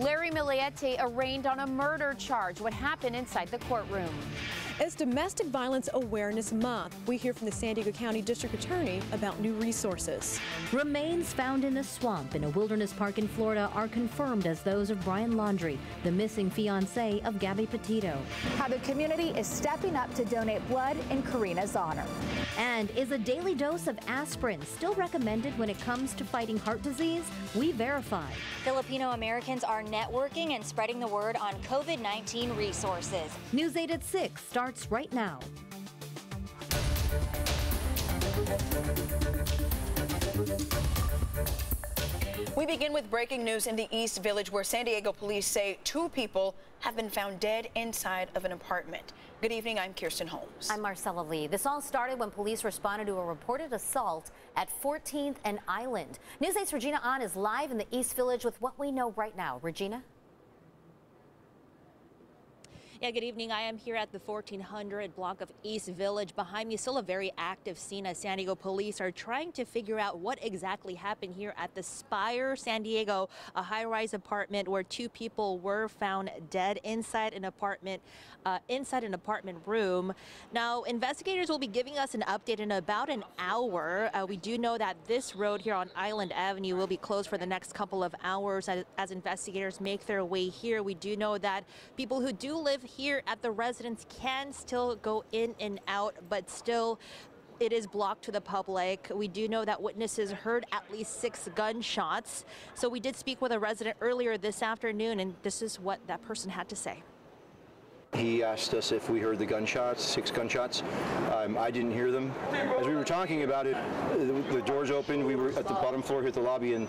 Larry Migliete arraigned on a murder charge. What happened inside the courtroom? It's Domestic Violence Awareness Month. We hear from the San Diego County District Attorney about new resources. Remains found in a swamp in a wilderness park in Florida are confirmed as those of Brian Laundrie, the missing fiance of Gabby Petito. How the community is stepping up to donate blood in Karina's honor. And is a daily dose of aspirin still recommended when it comes to fighting heart disease? We verify. Filipino Americans are networking and spreading the word on COVID-19 resources. News 8 at 6 starts right now. We begin with breaking news in the East Village, where San Diego police say 2 people have been found dead inside of an apartment. Good evening, I'm Kirsten Holmes. I'm Marcella Lee. This all started when police responded to a reported assault at 14th and Island. News 8's Regina Ahn is live in the East Village with what we know right now. Regina? Yeah, good evening. I am here at the 1400 block of East Village. Behind me, still a very active scene as San Diego police are trying to figure out what exactly happened here at the Spire San Diego, a high-rise apartment where 2 people were found dead inside an apartment room. Now, investigators will be giving us an update in about an hour. We do know that this road here on Island Avenue will be closed for the next couple of hours as investigators make their way here. We do know that people who do live here at the residence can still go in and out, but still it is blocked to the public. We do know that witnesses heard at least 6 gunshots. So we did speak with a resident earlier this afternoon, and this is what that person had to say. He asked us if we heard the gunshots, 6 gunshots. I didn't hear them. As we were talking about it, the doors opened. We were at the bottom floor here at the lobby, and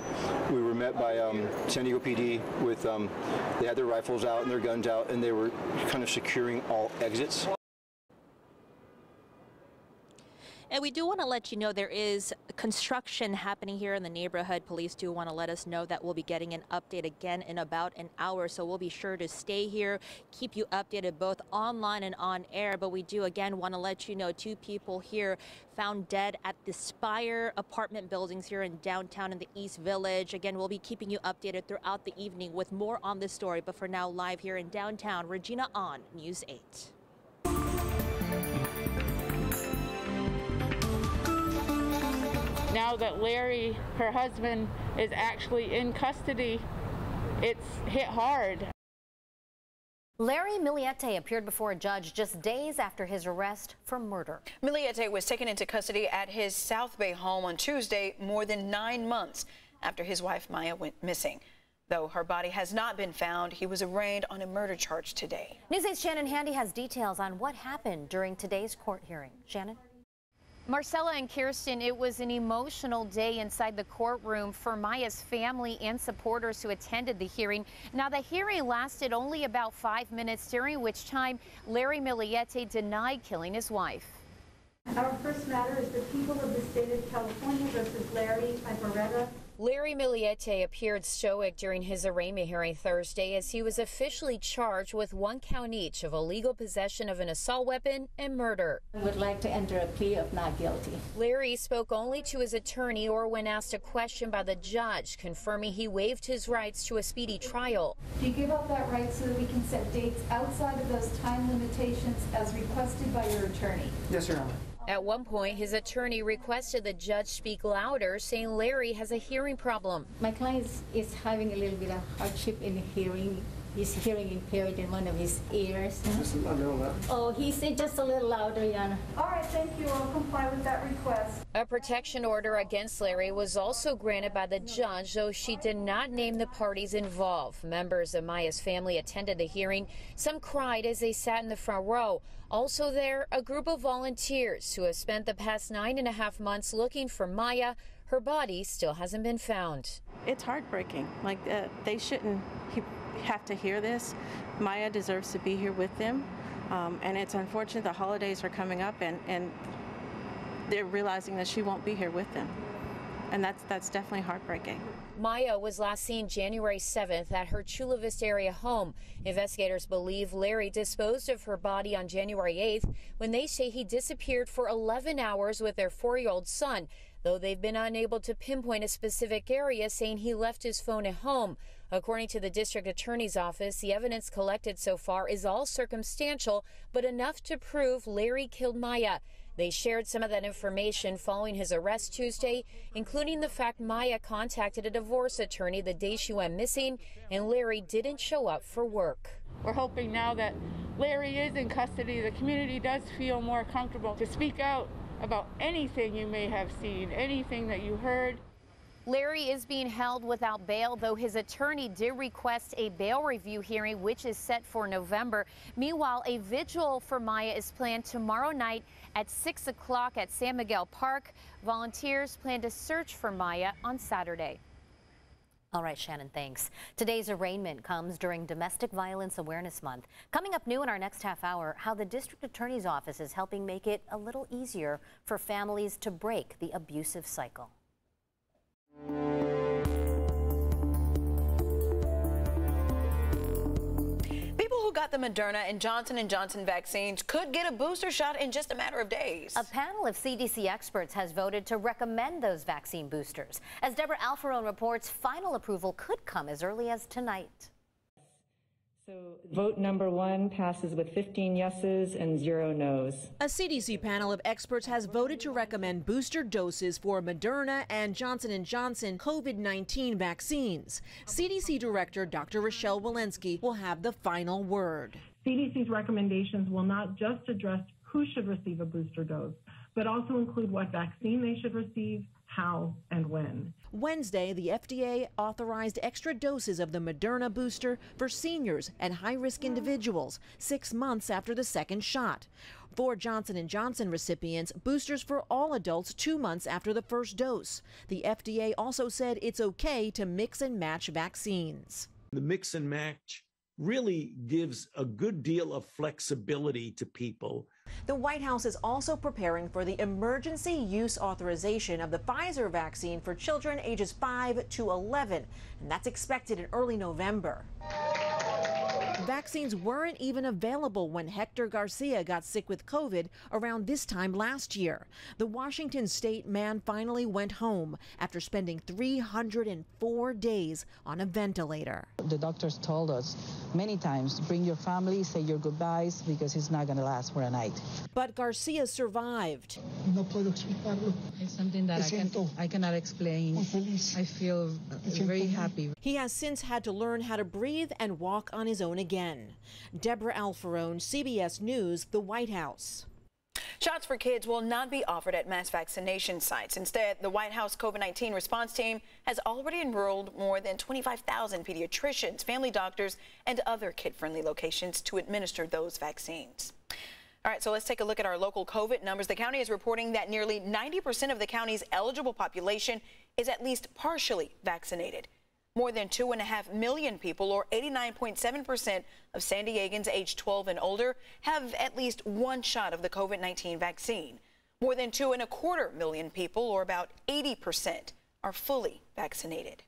we were met by San Diego PD with, they had their rifles out and their guns out, and they were kind of securing all exits. And we do want to let you know there is construction happening here in the neighborhood. Police do want to let us know that we'll be getting an update again in about an hour. So we'll be sure to stay here, keep you updated both online and on air. But we do again want to let you know 2 people here found dead at the Spire apartment buildings here in downtown in the East Village. Again, we'll be keeping you updated throughout the evening with more on this story. But for now, live here in downtown, Regina Ahn, News 8. Now that Larry, her husband, is actually in custody, it's hit hard. Larry Migliete appeared before a judge just days after his arrest for murder. Migliete was taken into custody at his South Bay home on Tuesday, more than 9 months after his wife Maya went missing. Though her body has not been found, he was arraigned on a murder charge today. News 8's Shannon Handy has details on what happened during today's court hearing. Shannon? Marcella and Kirsten, it was an emotional day inside the courtroom for Maya's family and supporters who attended the hearing. Now, the hearing lasted only about 5 minutes, during which time Larry Migliete denied killing his wife. Our first matter is the people of the state of California versus Larry Ibarreta. Larry Migliete appeared stoic during his arraignment hearing Thursday as he was officially charged with 1 count each of illegal possession of an assault weapon and murder. I would like to enter a plea of not guilty. Larry spoke only to his attorney or when asked a question by the judge, confirming he waived his rights to a speedy trial. Do you give up that right so that we can set dates outside of those time limitations as requested by your attorney? Yes, Your Honor. At one point, his attorney requested the judge speak louder, saying Larry has a hearing problem. My client is having a little bit of hardship in hearing. He's hearing impaired in one of his ears. Just a little louder. Oh, he said just a little louder, Your Honor. All right, thank you. I'll comply with that request. A protection order against Larry was also granted by the judge, though she did not name the parties involved. Members of Maya's family attended the hearing. Some cried as they sat in the front row. Also there, a group of volunteers who have spent the past 9.5 months looking for Maya. Her body still hasn't been found. It's heartbreaking. Like, they shouldn't have to hear this. Maya deserves to be here with them. And it's unfortunate the holidays are coming up and they're realizing that she won't be here with them. and that's definitely heartbreaking. Maya was last seen January 7th at her Chula Vista area home. Investigators believe Larry disposed of her body on January 8th when they say he disappeared for 11 hours with their 4-year-old son, though they've been unable to pinpoint a specific area, saying he left his phone at home. According to the district attorney's office, the evidence collected so far is all circumstantial, but enough to prove Larry killed Maya. They shared some of that information following his arrest Tuesday, including the fact Maya contacted a divorce attorney the day she went missing, and Larry didn't show up for work. We're hoping now that Larry is in custody, the community does feel more comfortable to speak out about anything you may have seen, anything that you heard. Larry is being held without bail, though his attorney did request a bail review hearing, which is set for November. Meanwhile, a vigil for Maya is planned tomorrow night at 6 o'clock at San Miguel Park. Volunteers plan to search for Maya on Saturday. All right, Shannon, thanks. Today's arraignment comes during Domestic Violence Awareness Month. Coming up new in our next half hour, how the district attorney's office is helping make it a little easier for families to break the abusive cycle. People who got the Moderna and Johnson & Johnson vaccines could get a booster shot in just a matter of days. A panel of CDC experts has voted to recommend those vaccine boosters. As Deborah Alfarone reports, final approval could come as early as tonight. So vote number 1 passes with 15 yeses and 0 noes. A CDC panel of experts has voted to recommend booster doses for Moderna and Johnson & Johnson COVID-19 vaccines. CDC Director Dr. Rochelle Walensky will have the final word. CDC's recommendations will not just address who should receive a booster dose, but also include what vaccine they should receive, how, and when. Wednesday, the FDA authorized extra doses of the Moderna booster for seniors and high-risk individuals 6 months after the second shot. For Johnson & Johnson recipients, boosters for all adults 2 months after the first dose. The FDA also said it's okay to mix and match vaccines. The mix and match really gives a good deal of flexibility to people. The White House is also preparing for the emergency use authorization of the Pfizer vaccine for children ages 5 to 11, and that's expected in early November. Vaccines weren't even available when Hector Garcia got sick with COVID around this time last year. The Washington state man finally went home after spending 304 days on a ventilator. The doctors told us many times, bring your family, say your goodbyes, because it's not going to last for a night. But Garcia survived. It's something that I cannot explain. I feel very happy. He has since had to learn how to breathe and walk on his own again. Deborah Alfarone, CBS News, the White House. Shots for kids will not be offered at mass vaccination sites. Instead, the White House COVID-19 response team has already enrolled more than 25,000 pediatricians, family doctors, and other kid-friendly locations to administer those vaccines. All right, so let's take a look at our local COVID numbers. The county is reporting that nearly 90% of the county's eligible population is at least partially vaccinated. More than 2.5 million people, or 89.7% of San Diegans aged 12 and older, have at least one shot of the COVID-19 vaccine. More than 2.25 million people, or about 80%, are fully vaccinated.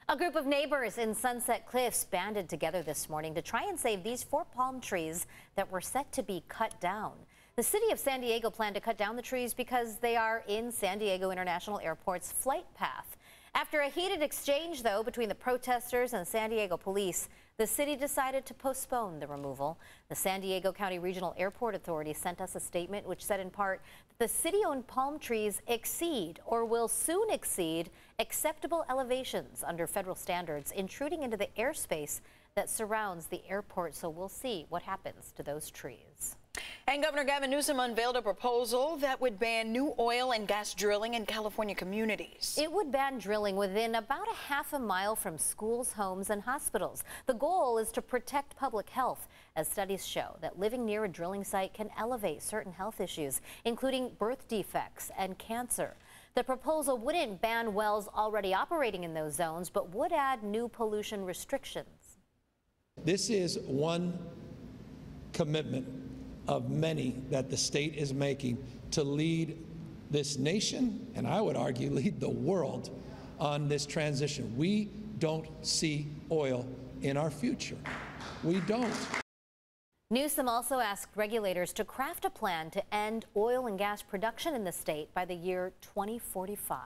A group of neighbors in Sunset Cliffs banded together this morning to try and save these 4 palm trees that were set to be cut down. The city of San Diego planned to cut down the trees because they are in San Diego International Airport's flight path. After a heated exchange, though, between the protesters and San Diego police, the city decided to postpone the removal. The San Diego County Regional Airport Authority sent us a statement which said in part that the city-owned palm trees exceed or will soon exceed acceptable elevations under federal standards, intruding into the airspace that surrounds the airport. So we'll see what happens to those trees. And Governor Gavin Newsom unveiled a proposal that would ban new oil and gas drilling in California communities. It would ban drilling within about a half-a mile from schools, homes, and hospitals. The goal is to protect public health, as studies show that living near a drilling site can elevate certain health issues, including birth defects and cancer. The proposal wouldn't ban wells already operating in those zones, but would add new pollution restrictions. This is one commitment of many that the state is making to lead this nation, and I would argue lead the world on this transition. We don't see oil in our future. We don't. Newsom also asked regulators to craft a plan to end oil and gas production in the state by the year 2045.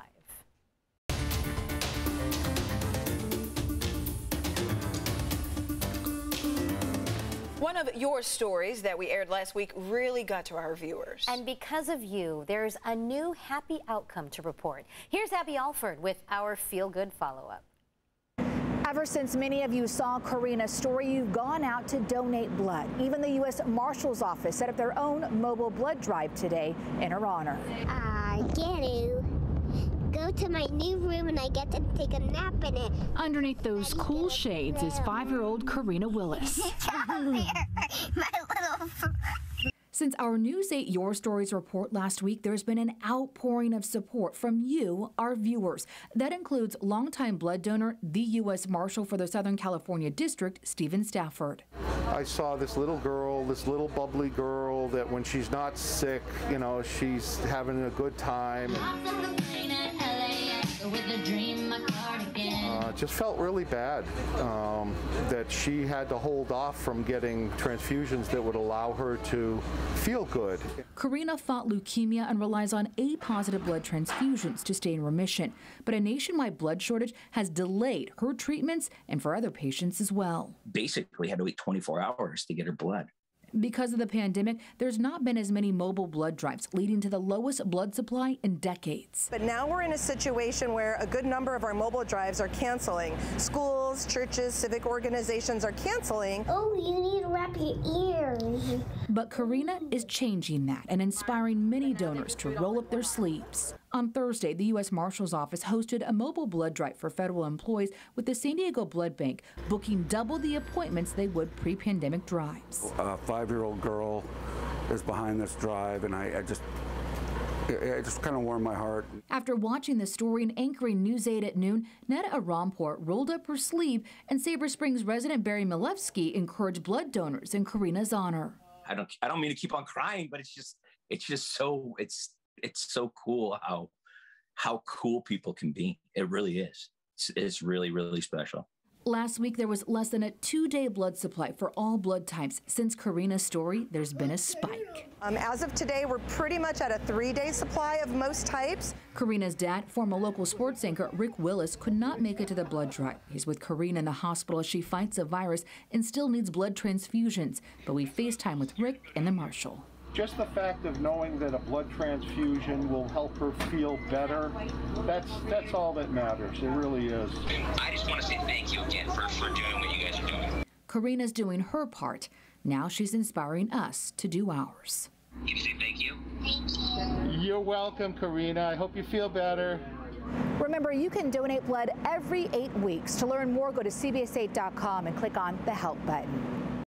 One of your stories that we aired last week really got to our viewers. And because of you, there's a new happy outcome to report. Here's Abby Alford with our feel-good follow-up. Ever since many of you saw Karina's story, you've gone out to donate blood. Even the U.S. Marshal's Office set up their own mobile blood drive today in her honor. I get to go to my new room and I get to take a nap in it. Underneath those cool shades is 5-year-old Karina Willis. Since our News 8 Your Stories report last week, there's been an outpouring of support from you, our viewers. That includes longtime blood donor, the U.S. Marshal for the Southern California District, Stephen Stafford. I saw this little girl, this little bubbly girl that when she's not sick, you know, she's having a good time. Just felt really bad that she had to hold off from getting transfusions that would allow her to feel good. Karina fought leukemia and relies on A-positive blood transfusions to stay in remission. But a nationwide blood shortage has delayed her treatments and for other patients as well. Basically had to wait 24 hours to get her blood. Because of the pandemic, there's not been as many mobile blood drives, leading to the lowest blood supply in decades. But now we're in a situation where a good number of our mobile drives are canceling. Schools, churches, civic organizations are canceling. Oh, you need to wrap your ears. But Karina is changing that and inspiring many donors to roll up their sleeves. On Thursday, the U.S. Marshal's Office hosted a mobile blood drive for federal employees with the San Diego Blood Bank, booking double the appointments they would pre-pandemic drives. A 5-year-old girl is behind this drive, and it just kind of warmed my heart. After watching the story and anchoring News 8 at noon, Netta Aramport rolled up her sleeve, and Sabre Springs resident Barry Milevsky encouraged blood donors in Karina's honor. I don't mean to keep on crying, but it's so cool how cool people can be. It really is. It's really, really special. Last week, there was less than a 2-day blood supply for all blood types. Since Karina's story, there's been a spike. As of today, we're pretty much at a 3-day supply of most types. Karina's dad, former local sports anchor Rick Willis, could not make it to the blood drive. He's with Karina in the hospital as she fights a virus and still needs blood transfusions. But we FaceTime with Rick and the Marshal. Just the fact of knowing that a blood transfusion will help her feel better, that's all that matters. It really is. I just want to say thank you again for doing what you guys are doing. Karina's doing her part. Now she's inspiring us to do ours. Can you say thank you? Thank you. You're welcome, Karina. I hope you feel better. Remember, you can donate blood every 8 weeks. To learn more, go to CBS8.com and click on the Help button.